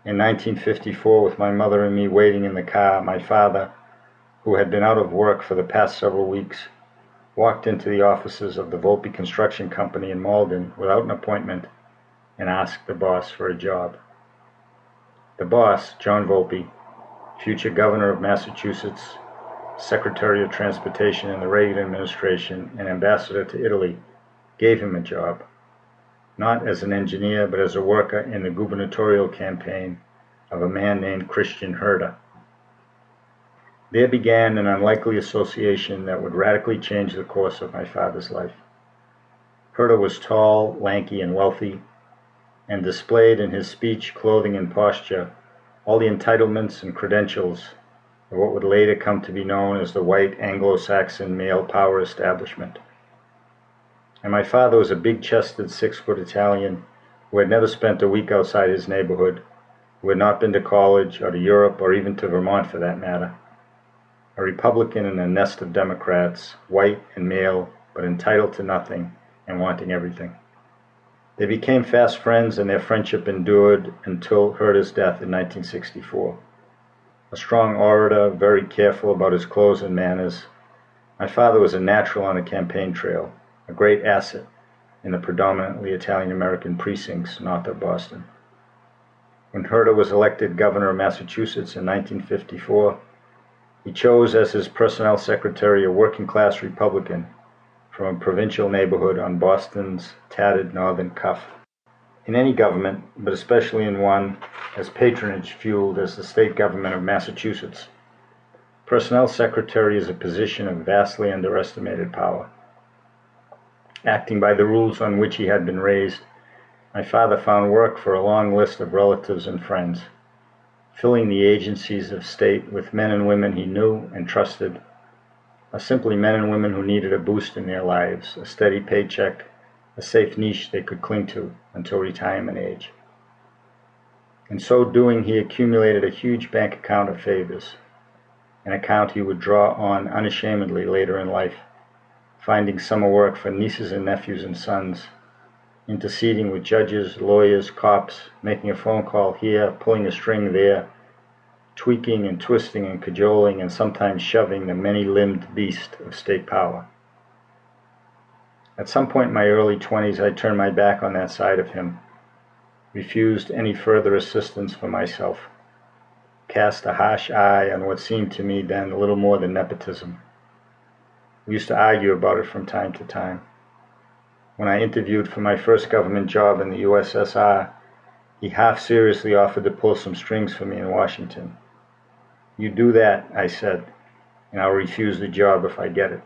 In 1954, with my mother and me waiting in the car, my father, who had been out of work for the past several weeks, walked into the offices of the Volpe Construction Company in Malden without an appointment and asked the boss for a job. The boss, John Volpe, future governor of Massachusetts, Secretary of Transportation in the Reagan administration, and ambassador to Italy, gave him a job, not as an engineer, but as a worker in the gubernatorial campaign of a man named Christian Herder. There began an unlikely association that would radically change the course of my father's life. Herder was tall, lanky, and wealthy, and displayed in his speech, clothing, and posture all the entitlements and credentials of what would later come to be known as the white Anglo-Saxon male power establishment. And my father was a big-chested, 6-foot Italian who had never spent a week outside his neighborhood, who had not been to college or to Europe or even to Vermont for that matter. A Republican in a nest of Democrats, white and male, but entitled to nothing and wanting everything. They became fast friends, and their friendship endured until Herder's death in 1964. A strong orator, very careful about his clothes and manners, my father was a natural on the campaign trail, a great asset in the predominantly Italian-American precincts north of Boston. When Herder was elected governor of Massachusetts in 1954, he chose as his personnel secretary a working-class Republican from a provincial neighborhood on Boston's tattered northern cuff. In any government, but especially in one as patronage-fueled as the state government of Massachusetts, personnel secretary is a position of vastly underestimated power. Acting by the rules on which he had been raised, my father found work for a long list of relatives and friends, filling the agencies of state with men and women he knew and trusted, or simply men and women who needed a boost in their lives, a steady paycheck, a safe niche they could cling to until retirement age. In so doing, he accumulated a huge bank account of favors, an account he would draw on unashamedly later in life, finding summer work for nieces and nephews and sons, interceding with judges, lawyers, cops, making a phone call here, pulling a string there, tweaking and twisting and cajoling and sometimes shoving the many-limbed beast of state power. At some point in my early 20s, I turned my back on that side of him, refused any further assistance for myself, cast a harsh eye on what seemed to me then little more than nepotism. We used to argue about it from time to time. When I interviewed for my first government job in the USSR, he half-seriously offered to pull some strings for me in Washington. "You do that," I said, "and I'll refuse the job if I get it."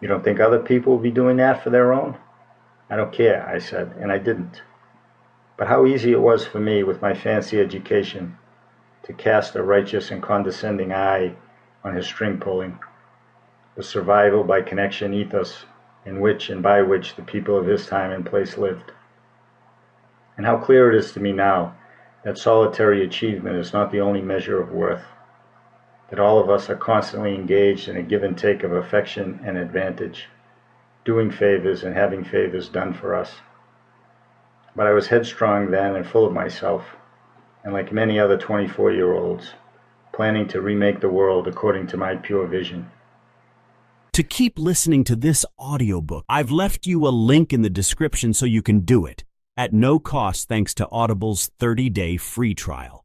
"You don't think other people will be doing that for their own?" "I don't care," I said, and I didn't. But how easy it was for me, with my fancy education, to cast a righteous and condescending eye on his string-pulling, the survival by connection ethos in which and by which the people of his time and place lived. And how clear it is to me now that solitary achievement is not the only measure of worth, that all of us are constantly engaged in a give and take of affection and advantage, doing favors and having favors done for us. But I was headstrong then and full of myself, and like many other 24-year-olds, planning to remake the world according to my pure vision. To keep listening to this audiobook, I've left you a link in the description so you can do it, at no cost thanks to Audible's 30-day free trial.